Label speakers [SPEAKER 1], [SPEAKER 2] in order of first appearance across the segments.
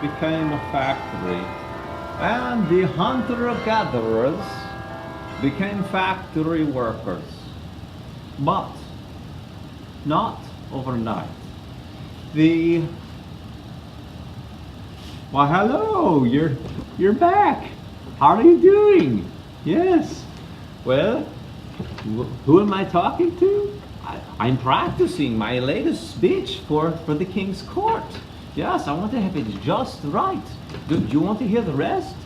[SPEAKER 1] became a factory, and the hunter-gatherers became factory workers. But not overnight. The Well, hello, you're back. How are you doing? Yes. Well, who am I talking to? I'm practicing my latest speech for the king's court. Yes, I want to have it just right. Do you want to hear the rest?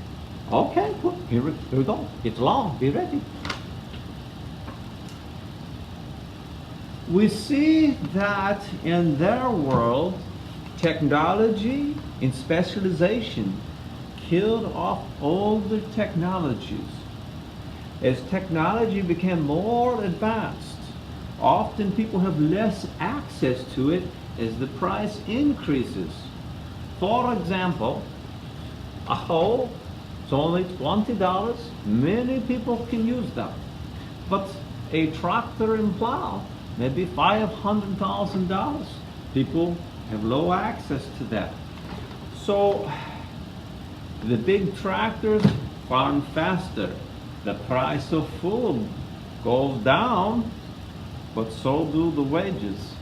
[SPEAKER 1] Okay, well, here we go. It's long. Be ready. We see that in their world, technology and specialization killed off older technologies. As technology became more advanced, often people have less access to it as the price increases. For example, a hoe is only $20. Many people can use that. But a tractor and plow, maybe $500,000. People have low access to that. So the big tractors farm faster. The price of food goes down, but so do the wages,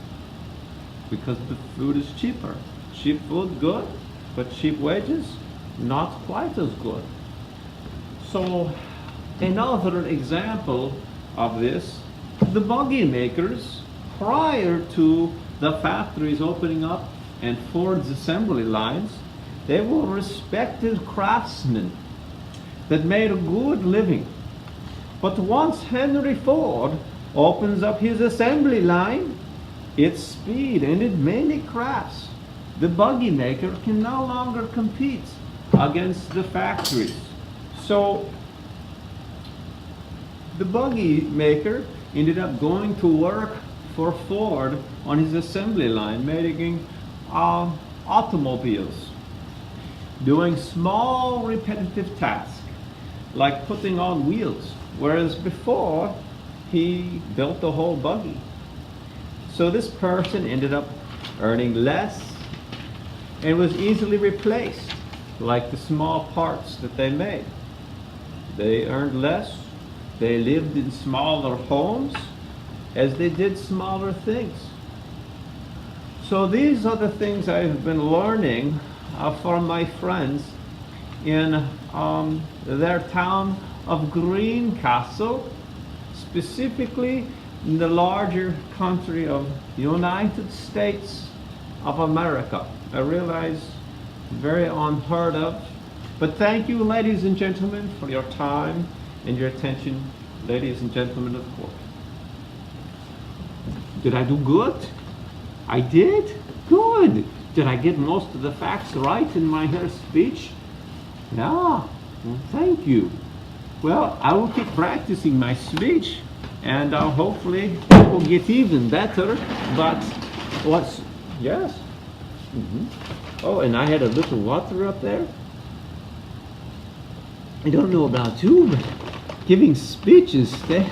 [SPEAKER 1] because the food is cheaper. Cheap food, good, but cheap wages, not quite as good. So another example of this, the buggy makers, prior to the factories opening up and Ford's assembly lines, they were respected craftsmen that made a good living. But once Henry Ford opens up his assembly line, its speed and its many crafts, the buggy maker can no longer compete against the factories. So the buggy maker ended up going to work for Ford on his assembly line, making automobiles, doing small repetitive tasks like putting on wheels, whereas before he built the whole buggy. So this person ended up earning less and was easily replaced, like the small parts that they made. They earned less, they lived in smaller homes as they did smaller things. So these are the things I've been learning from my friends in their town of Greencastle, specifically in the larger country of United States of America. I realize very unheard of, but thank you, ladies and gentlemen, for your time and your attention, ladies and gentlemen of the court. Did I do good? I did? Good. Did I get most of the facts right in my speech? Yeah. Well, thank you. Well, I will keep practicing my speech, and hopefully it will get even better. But what's... Yes. Oh, and I had a little water up there. I don't know about you, but giving speeches, they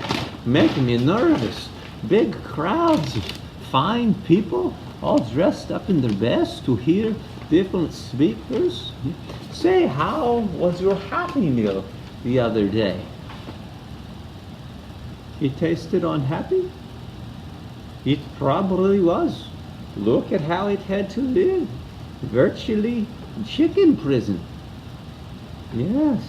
[SPEAKER 1] make me nervous. Big crowds of fine people, all dressed up in their best to hear different speakers. Say, how was your Happy Meal the other day? It tasted unhappy? It probably was. Look at how it had to live. Virtually chicken prison. Yes.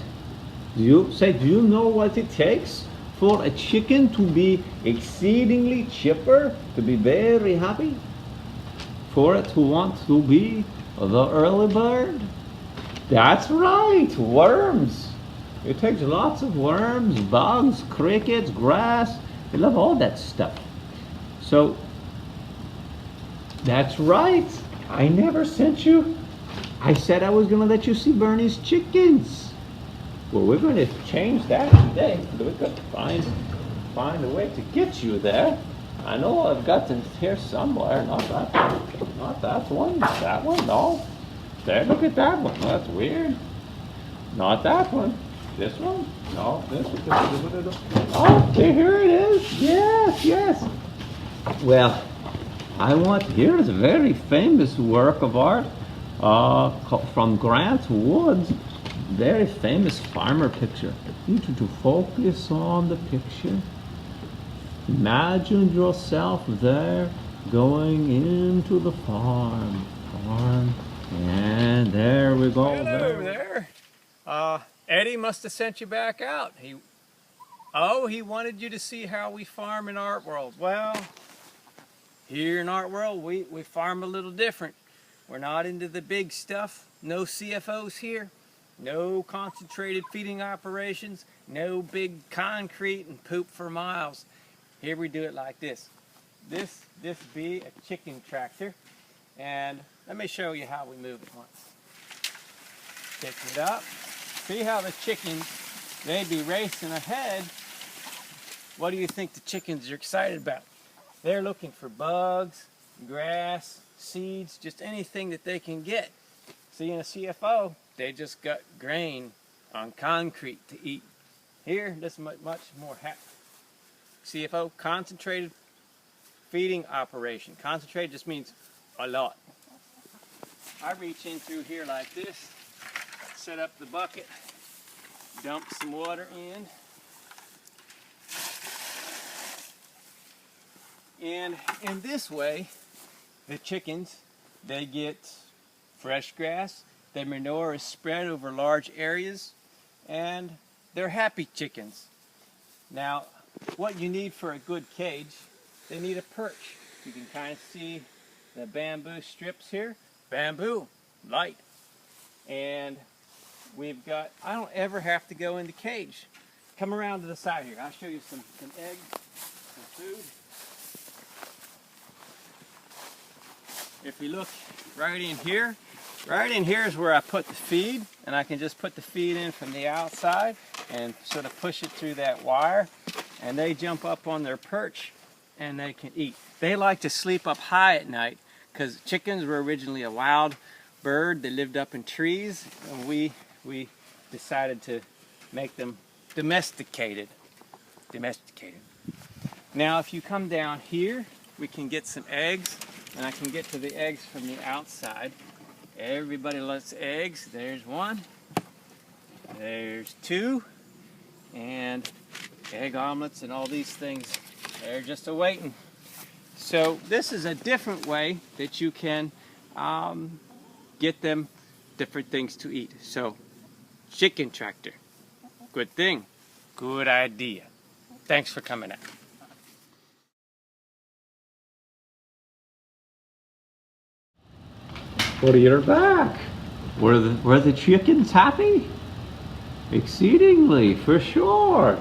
[SPEAKER 1] Do you know what it takes for a chicken to be exceedingly chipper, to be very happy? For it to want to be the early bird? That's right, worms. It takes lots of worms, bugs, crickets, grass. I love all that stuff. So, that's right. I never sent you. I said I was going to let you see Bernie's chickens. Well, we're going to change that today. We're going to find a way to get you there. I know I've got them here somewhere. Not that one. Not that one. That one. No. There, look at that one. That's weird. Not that one. This one? No. This one. Oh, here it is. Yes, yes. Well, here's a very famous work of art from Grant Wood's very famous farmer picture. You need to focus on the picture. Imagine yourself there going into the farm. And there we go.
[SPEAKER 2] Hello there. Eddie must have sent you back out. He wanted you to see how we farm in Art World. Well, here in Art World, we farm a little different. We're not into the big stuff. No CFOs here. No concentrated feeding operations. No big concrete and poop for miles. Here we do it like this. This be a chicken tractor. And let me show you how we move it once. Pick it up. See how the chickens, they'd be racing ahead. What do you think the chickens are excited about? They're looking for bugs, grass, seeds, just anything that they can get. See, in a CFO, they just got grain on concrete to eat. Here, this is much more happy. CFO, concentrated feeding operation. Concentrated just means a lot. I reach in through here like this, set up the bucket, dump some water in, and in this way, the chickens, they get fresh grass, their manure is spread over large areas, and they're happy chickens. Now, what you need for a good cage, they need a perch. You can kind of see the bamboo strips here. Bamboo, light. And we've got, I don't ever have to go in the cage. Come around to the side here. I'll show you some eggs, some food. If you look right in here is where I put the feed, and I can just put the feed in from the outside and sort of push it through that wire, and they jump up on their perch and they can eat. They like to sleep up high at night because chickens were originally a wild bird. They lived up in trees, and we decided to make them domesticated. Now if you come down here, we can get some eggs, and I can get to the eggs from the outside. Everybody loves eggs. There's one, there's two, and egg omelets and all these things, they're just awaiting. So this is a different way that you can get them different things to eat. So chicken tractor, good thing, good idea. Thanks for coming out.
[SPEAKER 1] Well, you're back. Were the chickens happy? Exceedingly, for sure.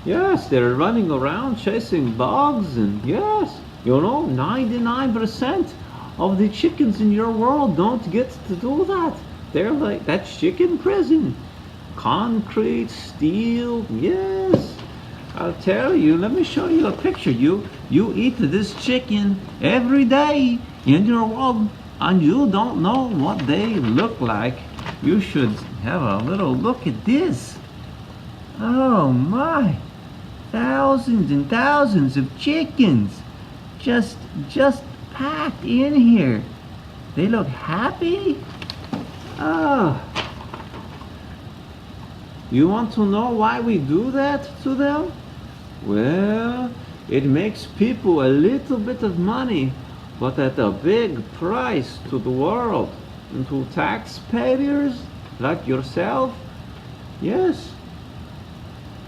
[SPEAKER 1] Yes, they're running around chasing bugs, and yes, you know, 99% of the chickens in your world don't get to do that. They're like, that's chicken prison. Concrete, steel, yes. I'll tell you, let me show you a picture. You eat this chicken every day in your world, and you don't know what they look like. You should have a little look at this. Oh my, thousands and thousands of chickens just packed in here. They look happy. Oh, you want to know why we do that to them? Well, it makes people a little bit of money, but at a big price to the world and to taxpayers like yourself. Yes.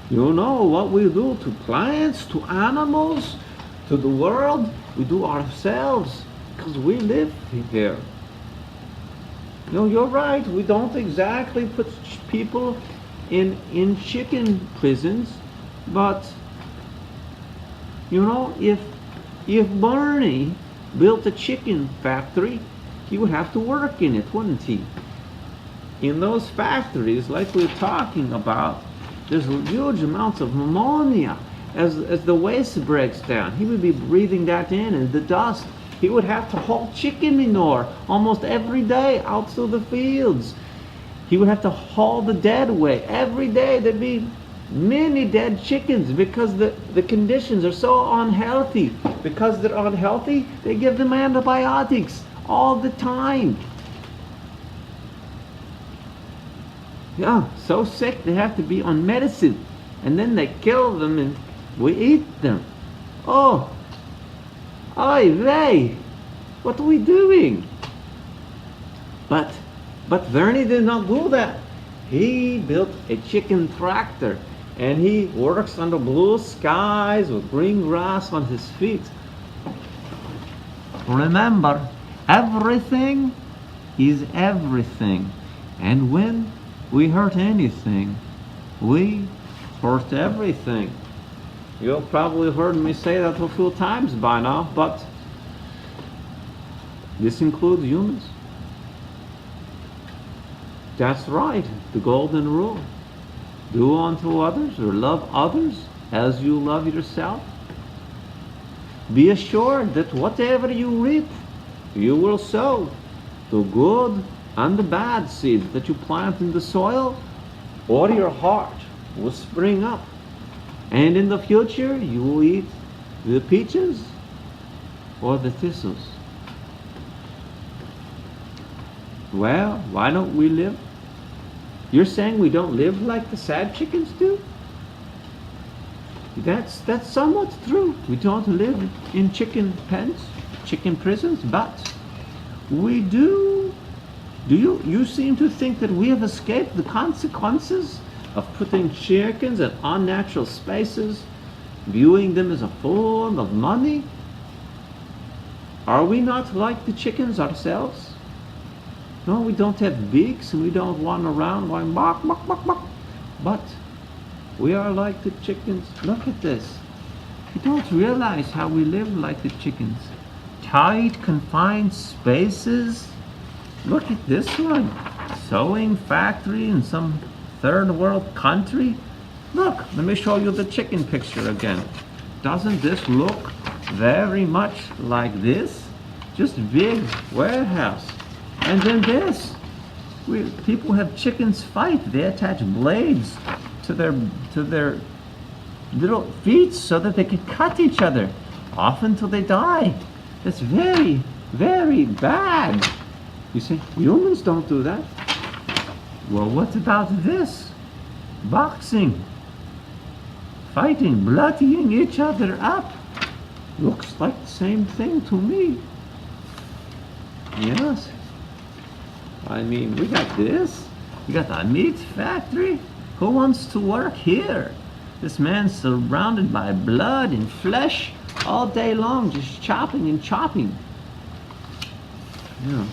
[SPEAKER 1] You know what we do to plants, to animals, to the world, we do ourselves, because we live here. You know, you're right, we don't exactly put people in chicken prisons, but you know, if Barney built a chicken factory, he would have to work in it, wouldn't he? In those factories, like we're talking about, there's huge amounts of ammonia. As the waste breaks down, he would be breathing that in, and the dust. He would have to haul chicken manure almost every day out to the fields. He would have to haul the dead away. Every day there'd be many dead chickens because the conditions are so unhealthy. Because they're unhealthy, they give them antibiotics all the time. Yeah, so sick they have to be on medicine. And then they kill them and we eat them. Oh, oy vey, what are we doing? But, but Vernie did not do that. He built a chicken tractor and he works under blue skies with green grass on his feet. Remember, everything is everything. And when we hurt anything, we hurt everything. You've probably heard me say that a few times by now, but this includes humans. That's right, the golden rule. Do unto others or love others as you love yourself. Be assured that whatever you reap, you will sow. The good and the bad seeds that you plant in the soil or your heart will spring up. And in the future, you will eat the peaches or the thistles. Well, why don't we live? You're saying we don't live like the sad chickens do? That's somewhat true. We don't live in chicken pens, chicken prisons, but we do. You seem to think that we have escaped the consequences of putting chickens in unnatural spaces, viewing them as a form of money? Are we not like the chickens ourselves? No, we don't have beaks and we don't run around going bark, bark, bark, bark. But we are like the chickens. Look at this. You don't realize how we live like the chickens. Tight, confined spaces. Look at this one. Sewing factory in some third world country. Look, let me show you the chicken picture again. Doesn't this look very much like this? Just big warehouse. And then this. People have chickens fight. They attach blades to their little feet so that they can cut each other, often till they die. It's very, very bad. You see, humans don't do that. Well, what about this? Boxing. Fighting, bloodying each other up. Looks like the same thing to me. Yes. I mean, we got this. We got a meat factory. Who wants to work here? This man's surrounded by blood and flesh all day long, just chopping and chopping. Yeah.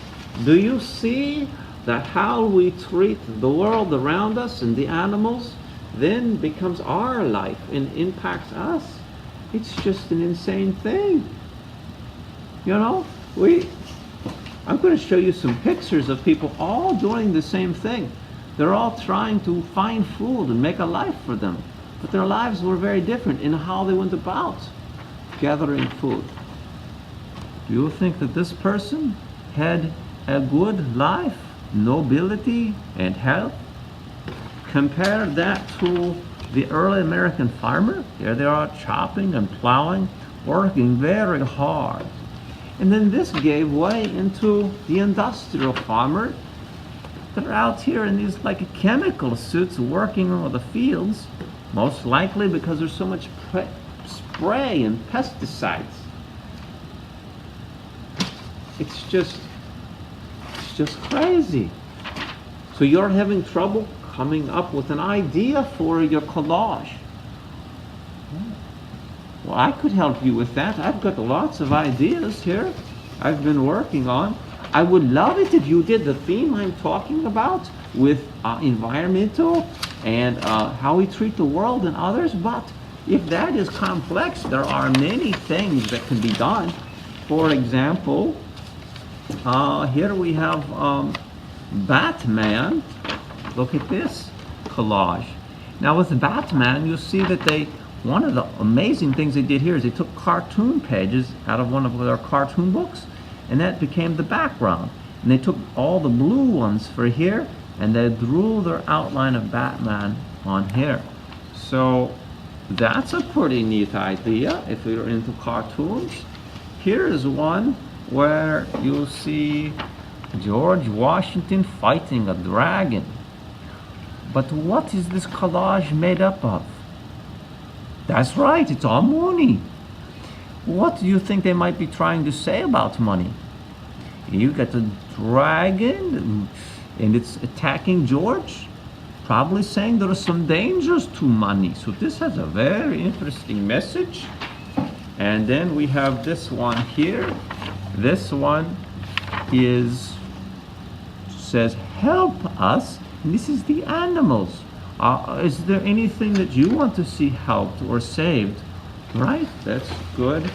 [SPEAKER 1] Do you see that how we treat the world around us and the animals then becomes our life and impacts us? It's just an insane thing. You know, I'm going to show you some pictures of people all doing the same thing. They're all trying to find food and make a life for them. But their lives were very different in how they went about gathering food. Do you think that this person had a good life, nobility, and health? Compare that to the early American farmer. Here they are chopping and plowing, working very hard. And then this gave way into the industrial farmer. They're out here in these like chemical suits working over the fields, most likely because there's so much spray and pesticides. It's just crazy. So you're having trouble coming up with an idea for your collage. Well, I could help you with that. I've got lots of ideas here I've been working on. I would love it if you did the theme I'm talking about with environmental and how we treat the world and others, but if that is complex, there are many things that can be done. For example, here we have Batman. Look at this collage. Now with Batman, you'll see that one of the amazing things they did here is they took cartoon pages out of one of their cartoon books, and that became the background. And they took all the blue ones for here, and they drew their outline of Batman on here. So that's a pretty neat idea if you're into cartoons. Here is one where you'll see George Washington fighting a dragon. But what is this collage made up of? That's right, it's all money. What do you think they might be trying to say about money? You got a dragon and it's attacking George, probably saying there are some dangers to money. So this has a very interesting message. And then we have this one here. This one says help us, and this is the animals. Is there anything that you want to see helped or saved? Right, that's good.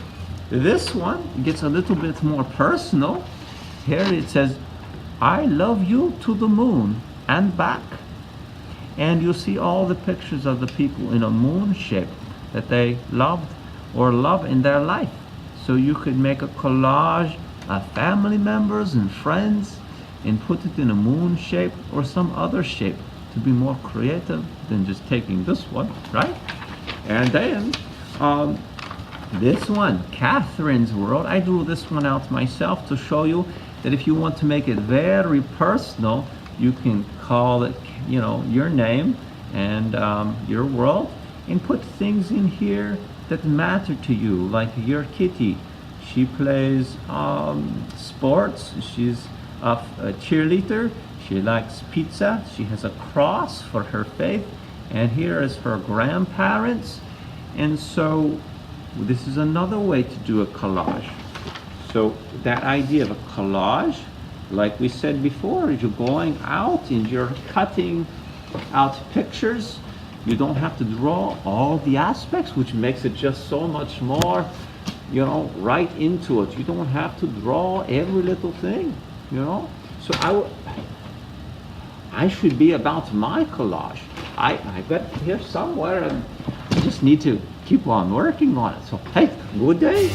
[SPEAKER 1] This one gets a little bit more personal. Here it says, I love you to the moon and back. And you see all the pictures of the people in a moon shape that they loved or love in their life. So you could make a collage of family members and friends and put it in a moon shape or some other shape to be more creative than just taking this one, right? And then this one, Catherine's World. I drew this one out myself to show you that if you want to make it very personal, you can call it, you know, your name and your world, and put things in here that matter to you, like your kitty. She plays sports. She's a cheerleader. She likes pizza. She has a cross for her faith. And here is her grandparents. And so this is another way to do a collage. So that idea of a collage, like we said before, is you're going out and you're cutting out pictures. You don't have to draw all the aspects, which makes it just so much more, you know, right into it. You don't have to draw every little thing, you know. So I should be about my collage. I got it here somewhere, and I just need to keep on working on it. So hey, good day.